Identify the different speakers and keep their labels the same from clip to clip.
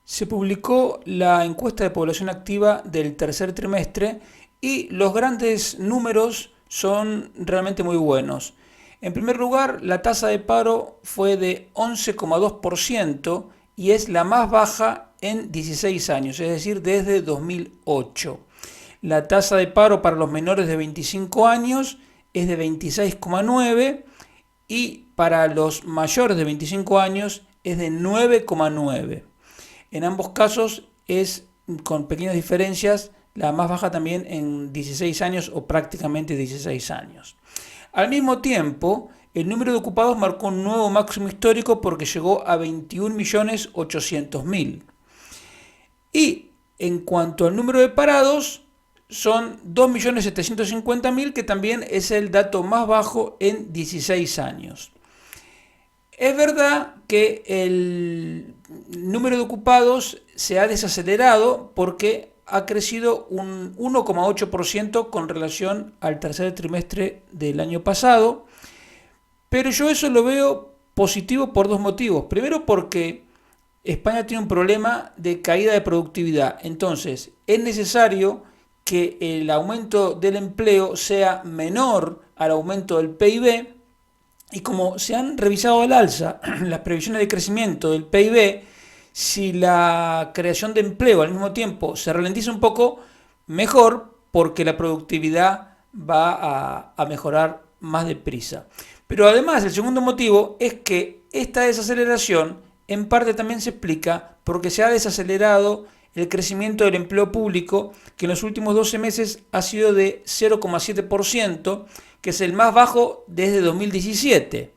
Speaker 1: Se publicó la encuesta de población activa del tercer trimestre y los grandes números son realmente muy buenos. En primer lugar, la tasa de paro fue de 11,2% y es la más baja en 16 años, es decir, desde 2008. La tasa de paro para los menores de 25 años es de 26,9 y para los mayores de 25 años es de 9,9. En ambos casos es con pequeñas diferencias, la más baja también en 16 años o prácticamente 16 años. Al mismo tiempo, el número de ocupados marcó un nuevo máximo histórico porque llegó a 21.800.000. Y en cuanto al número de parados, son 2.750.000, que también es el dato más bajo en 16 años. Es verdad que el número de ocupados se ha desacelerado porque ha crecido un 1,8% con relación al tercer trimestre del año pasado, pero yo eso lo veo positivo por dos motivos. Primero, porque España tiene un problema de caída de productividad, entonces es necesario que el aumento del empleo sea menor al aumento del PIB. Y como se han revisado al alza las previsiones de crecimiento del PIB, si la creación de empleo al mismo tiempo se ralentiza un poco, mejor, porque la productividad va a mejorar más deprisa. Pero además, el segundo motivo es que esta desaceleración en parte también se explica porque se ha desacelerado el crecimiento del empleo público, que en los últimos 12 meses ha sido de 0,7%, que es el más bajo desde 2017.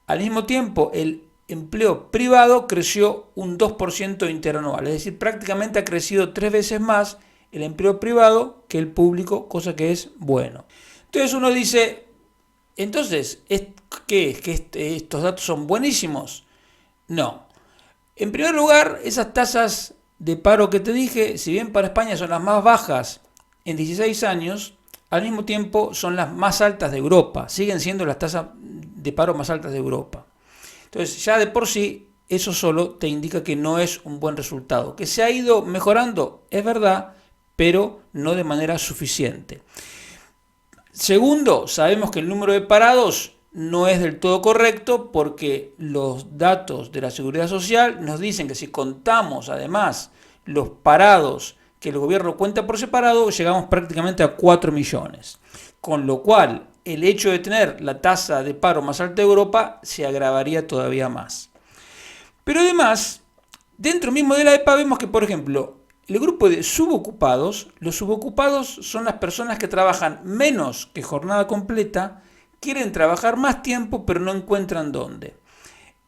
Speaker 1: Al mismo tiempo, el empleo privado creció un 2% interanual, es decir, prácticamente ha crecido 3 veces más el empleo privado que el público, cosa que es bueno. Entonces uno dice, entonces, ¿qué es? ¿Que estos datos son buenísimos? No. En primer lugar, esas tasas de paro que te dije, si bien para España son las más bajas en 16 años, al mismo tiempo son las más altas de Europa, siguen siendo las tasas de paro más altas de Europa. Entonces ya de por sí eso solo te indica que no es un buen resultado. Que se ha ido mejorando, es verdad, pero no de manera suficiente. Segundo, sabemos que el número de parados no es del todo correcto porque los datos de la Seguridad Social nos dicen que si contamos además los parados que el gobierno cuenta por separado, llegamos prácticamente a 4 millones. Con lo cual, el hecho de tener la tasa de paro más alta de Europa se agravaría todavía más. Pero además, dentro mismo de la EPA vemos que, por ejemplo, el grupo de subocupados, los subocupados son las personas que trabajan menos que jornada completa, quieren trabajar más tiempo pero no encuentran dónde.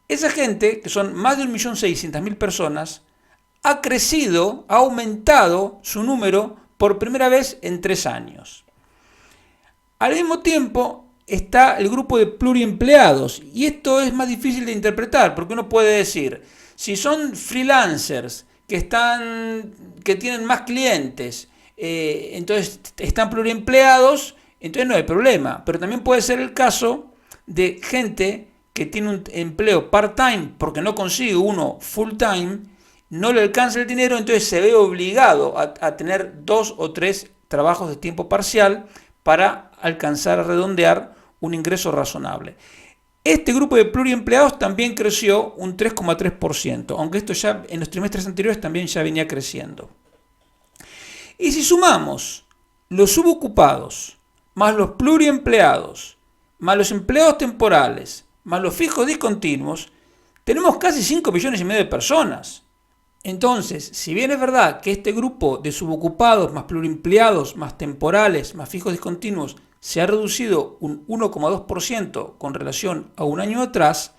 Speaker 1: Esa gente, que son más de 1.600.000 personas, ha crecido, ha aumentado su número por primera vez en 3 años. Al mismo tiempo está el grupo de pluriempleados, y esto es más difícil de interpretar, porque uno puede decir, si son freelancers que tienen más clientes, entonces están pluriempleados, entonces no hay problema. Pero también puede ser el caso de gente que tiene un empleo part-time porque no consigue uno full-time, no le alcanza el dinero, entonces se ve obligado a tener 2 o 3 trabajos de tiempo parcial para alcanzar a redondear un ingreso razonable. Este grupo de pluriempleados también creció un 3,3%, aunque esto ya en los trimestres anteriores también ya venía creciendo. Y si sumamos los subocupados, más los pluriempleados, más los empleados temporales, más los fijos discontinuos, tenemos casi 5,5 millones de personas. Entonces, si bien es verdad que este grupo de subocupados, más pluriempleados, más temporales, más fijos discontinuos, se ha reducido un 1,2% con relación a un año atrás,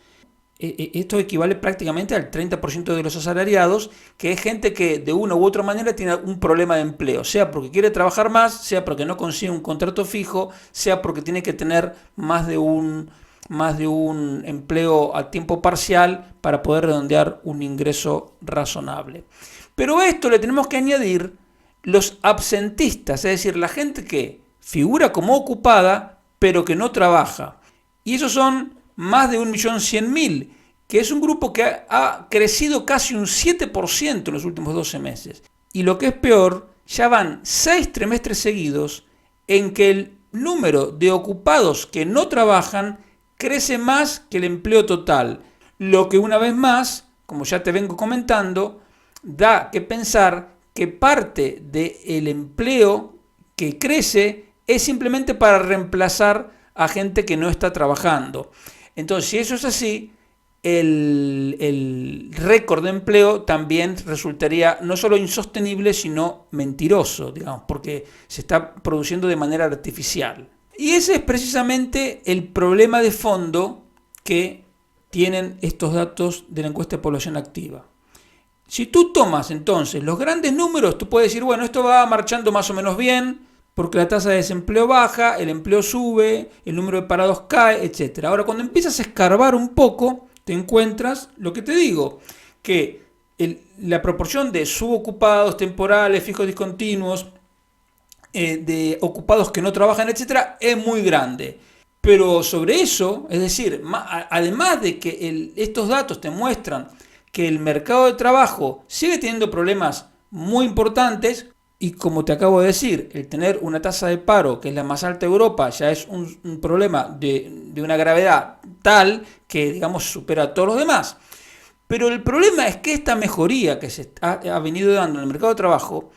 Speaker 1: esto equivale prácticamente al 30% de los asalariados, que es gente que de una u otra manera tiene un problema de empleo, sea porque quiere trabajar más, sea porque no consigue un contrato fijo, sea porque tiene que tener más de un empleo a tiempo parcial para poder redondear un ingreso razonable. Pero a esto le tenemos que añadir los absentistas, es decir, la gente que figura como ocupada pero que no trabaja. Y esos son más de 1.100.000, que es un grupo que ha crecido casi un 7% en los últimos 12 meses. Y lo que es peor, ya van 6 trimestres seguidos en que el número de ocupados que no trabajan crece más que el empleo total. Lo que una vez más, como ya te vengo comentando, da que pensar que parte del empleo que crece es simplemente para reemplazar a gente que no está trabajando. Entonces, si eso es así, el récord de empleo también resultaría no solo insostenible, sino mentiroso, digamos, porque se está produciendo de manera artificial. Y ese es precisamente el problema de fondo que tienen estos datos de la encuesta de población activa. Si tú tomas entonces los grandes números, tú puedes decir, bueno, esto va marchando más o menos bien, porque la tasa de desempleo baja, el empleo sube, el número de parados cae, etc. Ahora, cuando empiezas a escarbar un poco, te encuentras lo que te digo, que la proporción de subocupados, temporales, fijos discontinuos, de ocupados que no trabajan, etc., es muy grande. Pero sobre eso, es decir, además de que estos datos te muestran que el mercado de trabajo sigue teniendo problemas muy importantes, y como te acabo de decir, el tener una tasa de paro que es la más alta de Europa ya es un problema de una gravedad tal que, digamos, supera a todos los demás. Pero el problema es que esta mejoría que se ha venido dando en el mercado de trabajo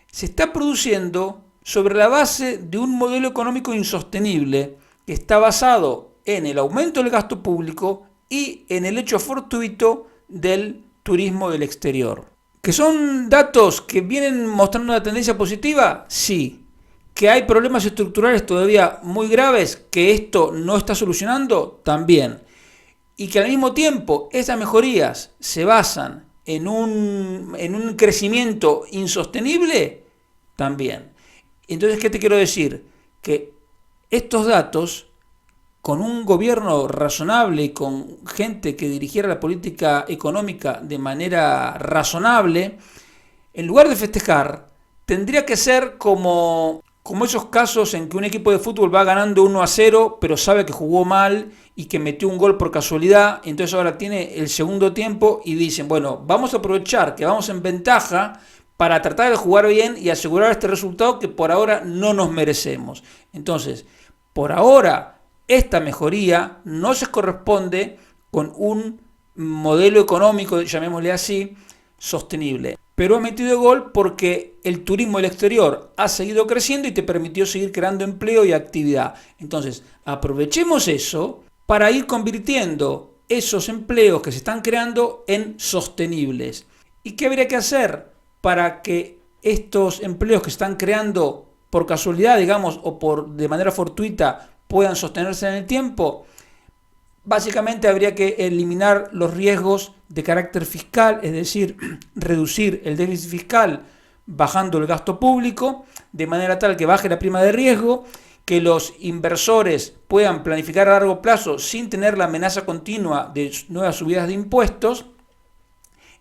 Speaker 1: se está produciendo sobre la base de un modelo económico insostenible que está basado en el aumento del gasto público y en el hecho fortuito del turismo del exterior. ¿Que son datos que vienen mostrando una tendencia positiva? Sí. ¿Que hay problemas estructurales todavía muy graves que esto no está solucionando? También. Y que al mismo tiempo esas mejorías se basan en un crecimiento insostenible, también. Entonces, ¿qué te quiero decir? Que estos datos, con un gobierno razonable y con gente que dirigiera la política económica de manera razonable, en lugar de festejar, tendría que ser como esos casos en que un equipo de fútbol va ganando 1-0, pero sabe que jugó mal y que metió un gol por casualidad, entonces ahora tiene el segundo tiempo y dicen, bueno, vamos a aprovechar que vamos en ventaja para tratar de jugar bien y asegurar este resultado que por ahora no nos merecemos. Entonces, por ahora, esta mejoría no se corresponde con un modelo económico, llamémosle así, sostenible. Pero ha metido gol porque el turismo del exterior ha seguido creciendo y te permitió seguir creando empleo y actividad. Entonces, aprovechemos eso para ir convirtiendo esos empleos que se están creando en sostenibles. ¿Y qué habría que hacer para que estos empleos que se están creando por casualidad, digamos, o de manera fortuita, puedan sostenerse en el tiempo? Básicamente habría que eliminar los riesgos de carácter fiscal, es decir, reducir el déficit fiscal bajando el gasto público, de manera tal que baje la prima de riesgo, que los inversores puedan planificar a largo plazo sin tener la amenaza continua de nuevas subidas de impuestos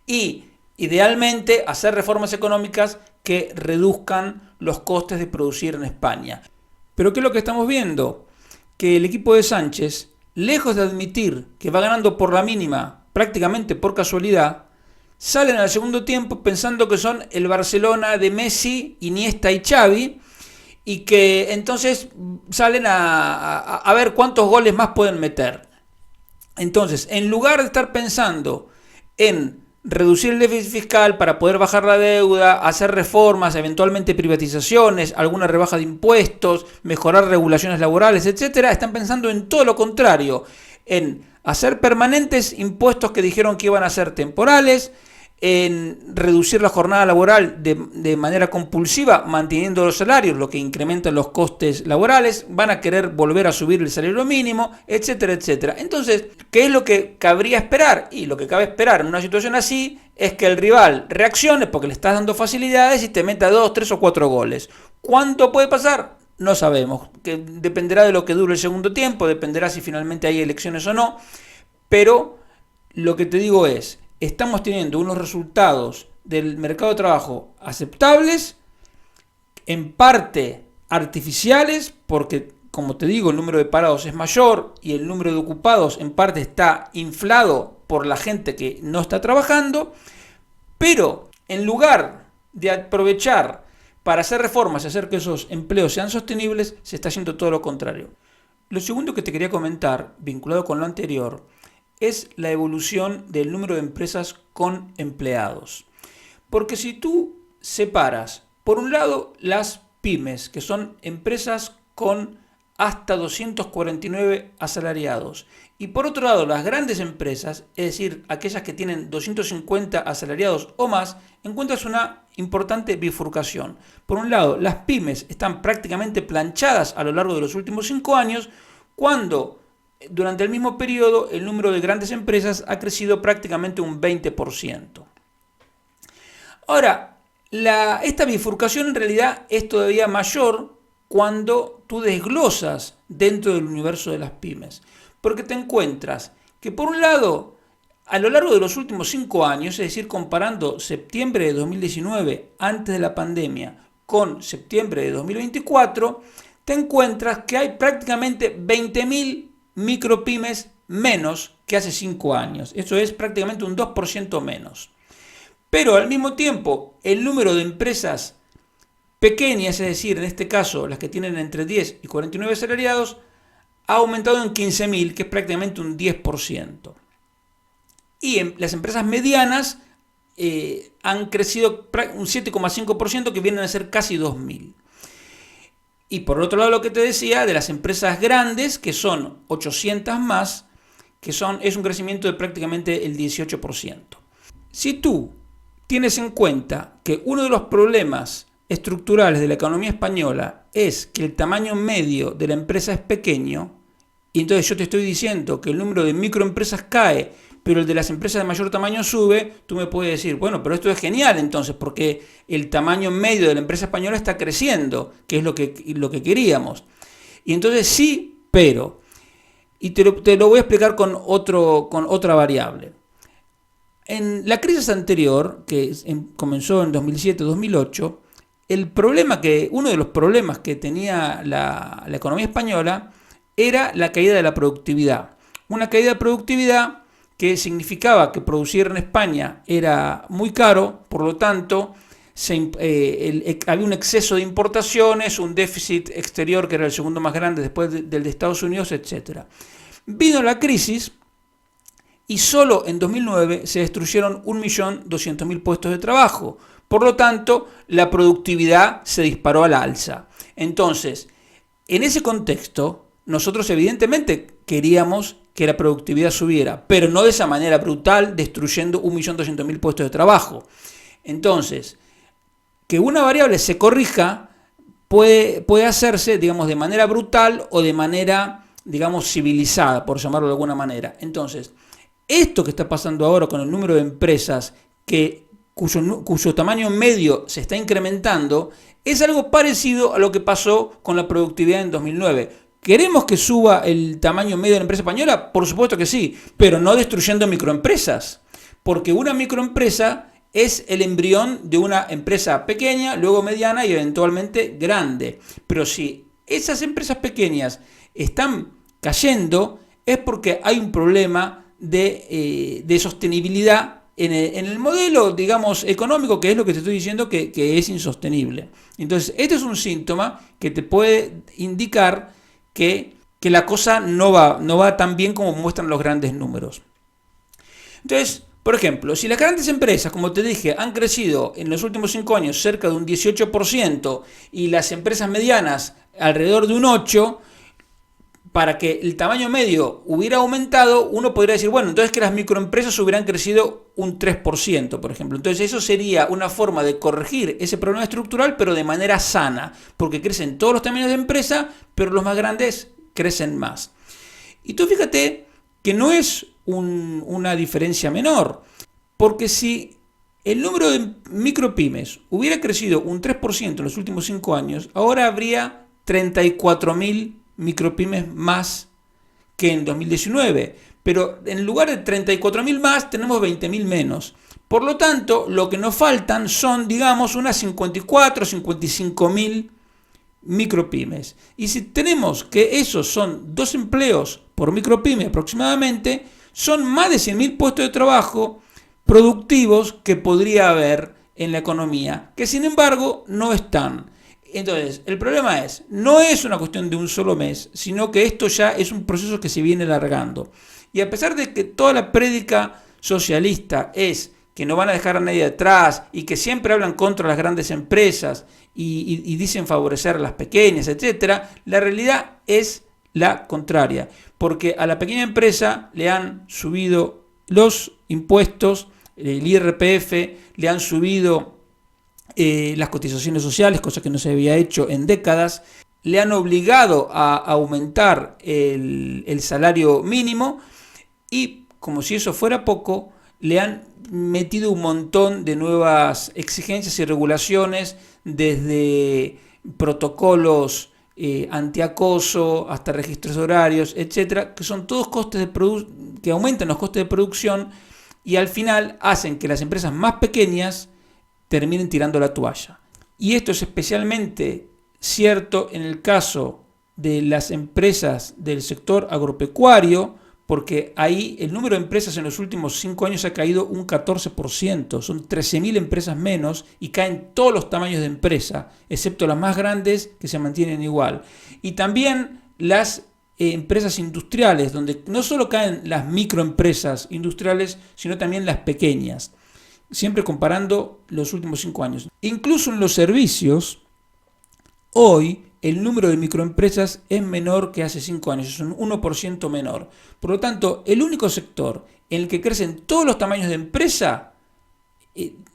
Speaker 1: y, idealmente, hacer reformas económicas que reduzcan los costes de producir en España. Pero ¿qué es lo que estamos viendo? Que el equipo de Sánchez, lejos de admitir que va ganando por la mínima, prácticamente por casualidad, salen al segundo tiempo pensando que son el Barcelona de Messi, Iniesta y Xavi, y que entonces salen a ver cuántos goles más pueden meter. Entonces, en lugar de estar pensando en reducir el déficit fiscal para poder bajar la deuda, hacer reformas, eventualmente privatizaciones, alguna rebaja de impuestos, mejorar regulaciones laborales, etcétera, están pensando en todo lo contrario, en hacer permanentes impuestos que dijeron que iban a ser temporales, en reducir la jornada laboral de manera compulsiva, manteniendo los salarios, lo que incrementa los costes laborales, van a querer volver a subir el salario mínimo, etcétera, etcétera. Entonces, ¿qué es lo que cabría esperar? Y lo que cabe esperar en una situación así es que el rival reaccione porque le estás dando facilidades y te meta 2, 3 o 4 goles. ¿Cuánto puede pasar? No sabemos, que dependerá de lo que dure el segundo tiempo, dependerá si finalmente hay elecciones o no, pero lo que te digo es, estamos teniendo unos resultados del mercado de trabajo aceptables, en parte artificiales, porque, como te digo, el número de parados es mayor y el número de ocupados en parte está inflado por la gente que no está trabajando, pero en lugar de aprovechar para hacer reformas y hacer que esos empleos sean sostenibles, se está haciendo todo lo contrario. Lo segundo que te quería comentar, vinculado con lo anterior, es la evolución del número de empresas con empleados. Porque si tú separas, por un lado, las pymes, que son empresas con hasta 249 asalariados, y por otro lado, las grandes empresas, es decir, aquellas que tienen 250 asalariados o más, encuentras una importante bifurcación. Por un lado, las pymes están prácticamente planchadas a lo largo de los últimos 5 años, cuando durante el mismo periodo el número de grandes empresas ha crecido prácticamente un 20%. Ahora, esta bifurcación en realidad es todavía mayor cuando tú desglosas dentro del universo de las pymes, porque te encuentras que por un lado, a lo largo de los últimos 5 años, es decir, comparando septiembre de 2019, antes de la pandemia, con septiembre de 2024, te encuentras que hay prácticamente 20.000 micropymes menos que hace 5 años. Eso es prácticamente un 2% menos. Pero al mismo tiempo, el número de empresas pequeñas, es decir, en este caso las que tienen entre 10 y 49 asalariados, ha aumentado en 15.000, que es prácticamente un 10%. Y las empresas medianas han crecido un 7,5%, que vienen a ser casi 2.000. Y por otro lado, lo que te decía, de las empresas grandes, que son 800 más, es un crecimiento de prácticamente el 18%. Si tú tienes en cuenta que uno de los problemas estructurales de la economía española es que el tamaño medio de la empresa es pequeño, y entonces yo te estoy diciendo que el número de microempresas cae, pero el de las empresas de mayor tamaño sube, tú me puedes decir, bueno, pero esto es genial entonces, porque el tamaño medio de la empresa española está creciendo, que es lo que queríamos. Y entonces sí, pero, y te lo voy a explicar con otra variable. En la crisis anterior, que comenzó en 2007-2008, uno de los problemas que tenía la economía española era la caída de la productividad. Una caída de productividad que significaba que producir en España era muy caro, por lo tanto había un exceso de importaciones, un déficit exterior que era el segundo más grande después del de Estados Unidos, etc. Vino la crisis y solo en 2009 se destruyeron 1.200.000 puestos de trabajo. Por lo tanto, la productividad se disparó a la alza. Entonces, en ese contexto, nosotros evidentemente queríamos que la productividad subiera, pero no de esa manera brutal, destruyendo 1.200.000 puestos de trabajo. Entonces, que una variable se corrija puede hacerse, digamos, de manera brutal o de manera, digamos, civilizada, por llamarlo de alguna manera. Entonces, esto que está pasando ahora con el número de empresas cuyo tamaño medio se está incrementando, es algo parecido a lo que pasó con la productividad en 2009. ¿Queremos que suba el tamaño medio de la empresa española? Por supuesto que sí, pero no destruyendo microempresas, porque una microempresa es el embrión de una empresa pequeña, luego mediana y eventualmente grande. Pero si esas empresas pequeñas están cayendo, es porque hay un problema de sostenibilidad en el modelo, digamos, económico, que es lo que te estoy diciendo que es insostenible. Entonces, este es un síntoma que te puede indicar que la cosa no va tan bien como muestran los grandes números. Entonces, por ejemplo, si las grandes empresas, como te dije, han crecido en los últimos 5 años cerca de un 18% y las empresas medianas alrededor de un 8%, para que el tamaño medio hubiera aumentado, uno podría decir, bueno, entonces que las microempresas hubieran crecido un 3%, por ejemplo. Entonces eso sería una forma de corregir ese problema estructural, pero de manera sana, porque crecen todos los tamaños de empresa, pero los más grandes crecen más. Y tú fíjate que no es una diferencia menor, porque si el número de micropymes hubiera crecido un 3% en los últimos 5 años, ahora habría 34.000 micropymes más que en 2019, pero en lugar de 34.000 más tenemos 20.000 menos. Por lo tanto, lo que nos faltan son, digamos, unas 54 o 55.000 micropymes. Y si tenemos que esos son 2 empleos por micropyme aproximadamente, Son más de 100.000 puestos de trabajo productivos que podría haber en la economía, que sin embargo no están. Entonces, el problema no es una cuestión de un solo mes, sino que esto ya es un proceso que se viene alargando. Y a pesar de que toda la prédica socialista es que no van a dejar a nadie atrás y que siempre hablan contra las grandes empresas y dicen favorecer a las pequeñas, etcétera, la realidad es la contraria, porque a la pequeña empresa le han subido los impuestos, el IRPF, le han subido las cotizaciones sociales, cosa que no se había hecho en décadas, le han obligado a aumentar el salario mínimo y, como si eso fuera poco, le han metido un montón de nuevas exigencias y regulaciones, desde protocolos antiacoso hasta registros horarios, etcétera, que son todos costes que aumentan los costes de producción y al final hacen que las empresas más pequeñas terminen tirando la toalla. Y esto es especialmente cierto en el caso de las empresas del sector agropecuario, porque ahí el número de empresas en los últimos 5 años ha caído un 14%, son 13.000 empresas menos y caen todos los tamaños de empresa, excepto las más grandes que se mantienen igual. Y también las empresas industriales, donde no solo caen las microempresas industriales, sino también las pequeñas, siempre comparando los últimos 5 años. Incluso en los servicios, hoy el número de microempresas es menor que hace 5 años, es un 1% menor. Por lo tanto, el único sector en el que crecen todos los tamaños de empresa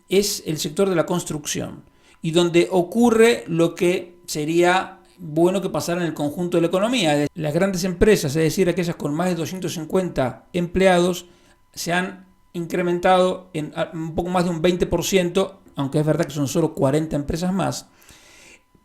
Speaker 1: es el sector de la construcción, y donde ocurre lo que sería bueno que pasara en el conjunto de la economía. Las grandes empresas, es decir, aquellas con más de 250 empleados, se han incrementado en un poco más de un 20%, aunque es verdad que son solo 40 empresas más.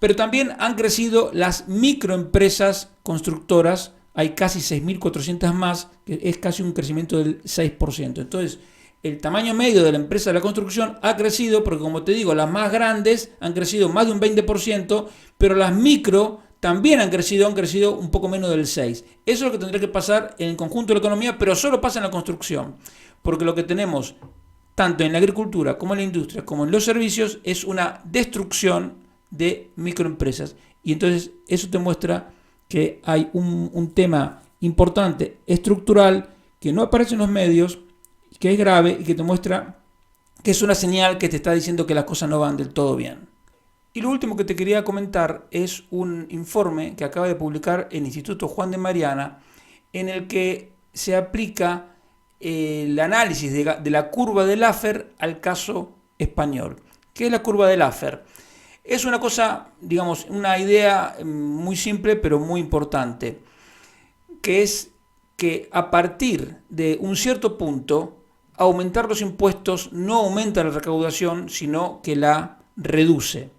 Speaker 1: Pero también han crecido las microempresas constructoras, hay casi 6.400 más, que es casi un crecimiento del 6%. Entonces, el tamaño medio de la empresa de la construcción ha crecido, porque como te digo, las más grandes han crecido más de un 20%, pero las micro también han crecido un poco menos del 6%. Eso es lo que tendría que pasar en el conjunto de la economía, pero solo pasa en la construcción, porque lo que tenemos tanto en la agricultura como en la industria como en los servicios es una destrucción de microempresas. Y entonces eso te muestra que hay un tema importante, estructural, que no aparece en los medios, que es grave y que te muestra que es una señal que te está diciendo que las cosas no van del todo bien. Y lo último que te quería comentar es un informe que acaba de publicar el Instituto Juan de Mariana, en el que se aplica el análisis de la curva de Laffer al caso español. ¿Qué es la curva de Laffer? Es una cosa, digamos, una idea muy simple pero muy importante, que es que a partir de un cierto punto, aumentar los impuestos no aumenta la recaudación, sino que la reduce.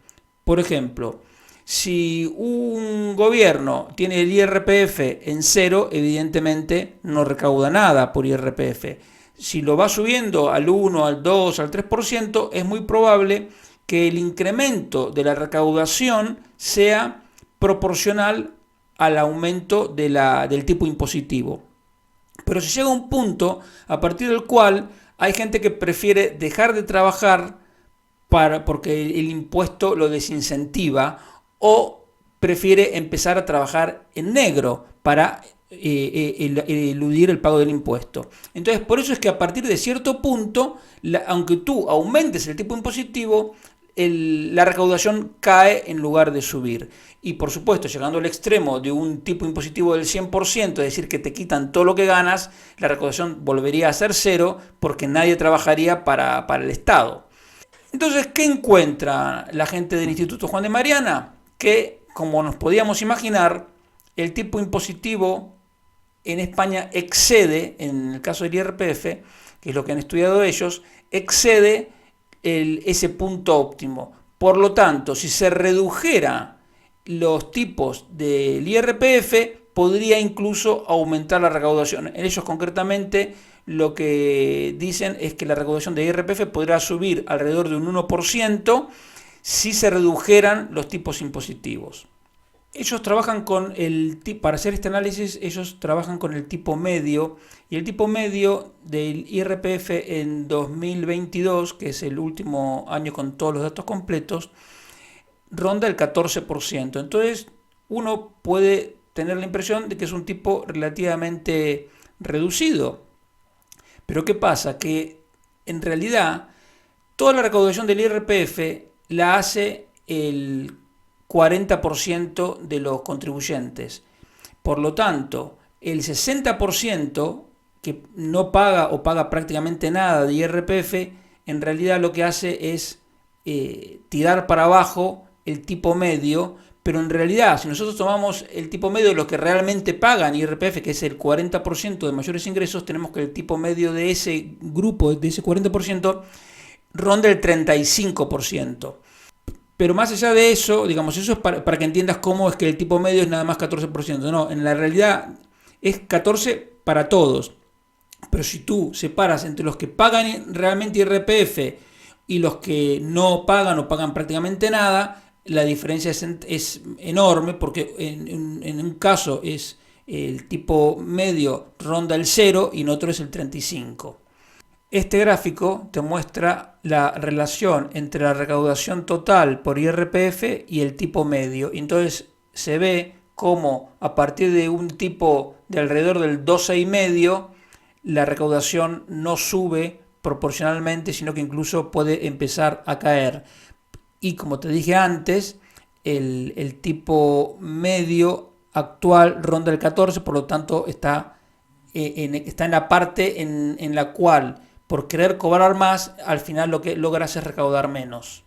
Speaker 1: Por ejemplo, si un gobierno tiene el IRPF en cero, evidentemente no recauda nada por IRPF. Si lo va subiendo al 1, al 2, al 3%, es muy probable que el incremento de la recaudación sea proporcional al aumento del tipo impositivo. Pero si llega un punto a partir del cual hay gente que prefiere dejar de trabajar porque el impuesto lo desincentiva, o prefiere empezar a trabajar en negro para eludir el pago del impuesto. Entonces, por eso es que a partir de cierto punto, aunque tú aumentes el tipo impositivo, la recaudación cae en lugar de subir. Y por supuesto, llegando al extremo de un tipo impositivo del 100%, es decir, que te quitan todo lo que ganas, la recaudación volvería a ser cero, porque nadie trabajaría para el Estado. Entonces, ¿qué encuentra la gente del Instituto Juan de Mariana? Que, como nos podíamos imaginar, el tipo impositivo en España excede, en el caso del IRPF, que es lo que han estudiado ellos, excede ese punto óptimo. Por lo tanto, si se redujera los tipos del IRPF, podría incluso aumentar la recaudación. Ellos concretamente lo que dicen es que la recaudación de IRPF podrá subir alrededor de un 1% si se redujeran los tipos impositivos. Ellos trabajan con para hacer este análisis, ellos trabajan con el tipo medio, y el tipo medio del IRPF en 2022, que es el último año con todos los datos completos, ronda el 14%. Entonces, uno puede tener la impresión de que es un tipo relativamente reducido. Pero ¿qué pasa? Que en realidad toda la recaudación del IRPF la hace el 40% de los contribuyentes. Por lo tanto, el 60% que no paga o paga prácticamente nada de IRPF, en realidad lo que hace es tirar para abajo el tipo medio, pero en realidad si nosotros tomamos el tipo medio de los que realmente pagan IRPF, que es el 40% de mayores ingresos, tenemos que el tipo medio de ese grupo, de ese 40%, ronda el 35%. Pero más allá de eso, digamos, eso es para que entiendas cómo es que el tipo medio es nada más 14%. No, en la realidad es 14% para todos. Pero si tú separas entre los que pagan realmente IRPF y los que no pagan o pagan prácticamente nada, la diferencia es enorme, porque en un caso es el tipo medio ronda el 0 y en otro es el 35%. Este gráfico te muestra la relación entre la recaudación total por IRPF y el tipo medio. Entonces se ve cómo a partir de un tipo de alrededor del 12,5, la recaudación no sube proporcionalmente, sino que incluso puede empezar a caer. Y como te dije antes, el tipo medio actual ronda el 14%, por lo tanto está en la parte en la cual, por querer cobrar más, al final lo que logras es recaudar menos.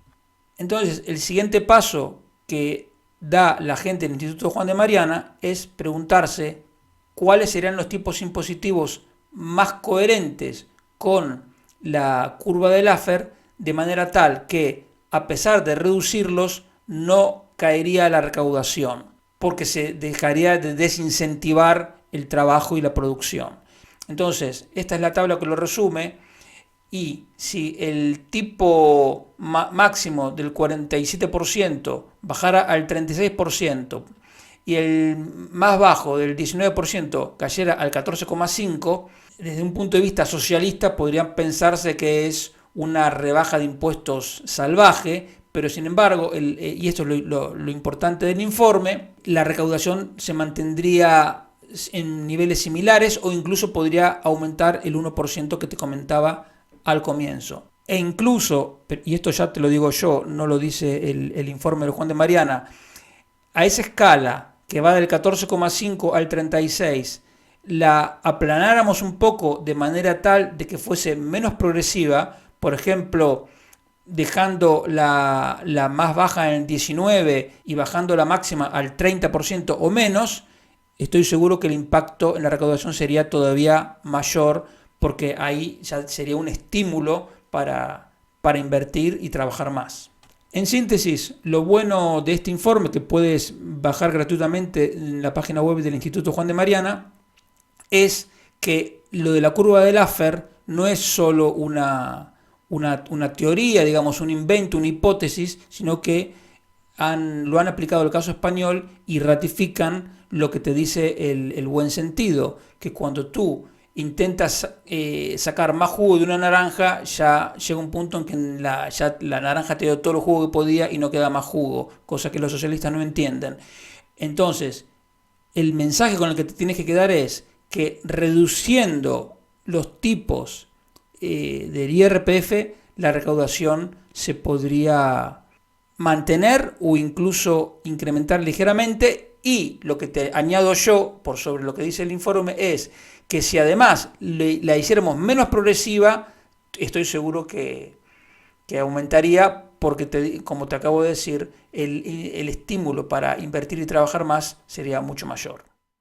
Speaker 1: Entonces, el siguiente paso que da la gente del Instituto Juan de Mariana es preguntarse cuáles serían los tipos impositivos más coherentes con la curva de Laffer, de manera tal que, a pesar de reducirlos, no caería la recaudación, porque se dejaría de desincentivar el trabajo y la producción. Entonces, esta es la tabla que lo resume, y si el tipo máximo del 47% bajara al 36% y el más bajo del 19% cayera al 14,5%, desde un punto de vista socialista podría pensarse que es una rebaja de impuestos salvaje, pero sin embargo, y esto es lo importante del informe, la recaudación se mantendría en niveles similares o incluso podría aumentar el 1% que te comentaba al comienzo. E incluso, y esto ya te lo digo yo, no lo dice el informe de Juan de Mariana, a esa escala que va del 14,5 al 36, la aplanáramos un poco de manera tal de que fuese menos progresiva, por ejemplo, dejando la más baja en el 19 y bajando la máxima al 30% o menos, estoy seguro que el impacto en la recaudación sería todavía mayor, porque ahí ya sería un estímulo para invertir y trabajar más. En síntesis, lo bueno de este informe, que puedes bajar gratuitamente en la página web del Instituto Juan de Mariana, es que lo de la curva de Laffer no es solo una teoría, digamos, un invento, una hipótesis, sino que lo han aplicado al caso español y ratifican lo que te dice el buen sentido, que cuando tú intentas sacar más jugo de una naranja, ya llega un punto en que ya la naranja te dio todo el jugo que podía y no queda más jugo, cosa que los socialistas no entienden. Entonces, el mensaje con el que te tienes que quedar es que reduciendo los tipos del IRPF, la recaudación se podría mantener o incluso incrementar ligeramente. Y lo que te añado yo, por sobre lo que dice el informe, es que si además la hiciéramos menos progresiva, estoy seguro que aumentaría, porque como te acabo de decir, el estímulo para invertir y trabajar más sería mucho mayor.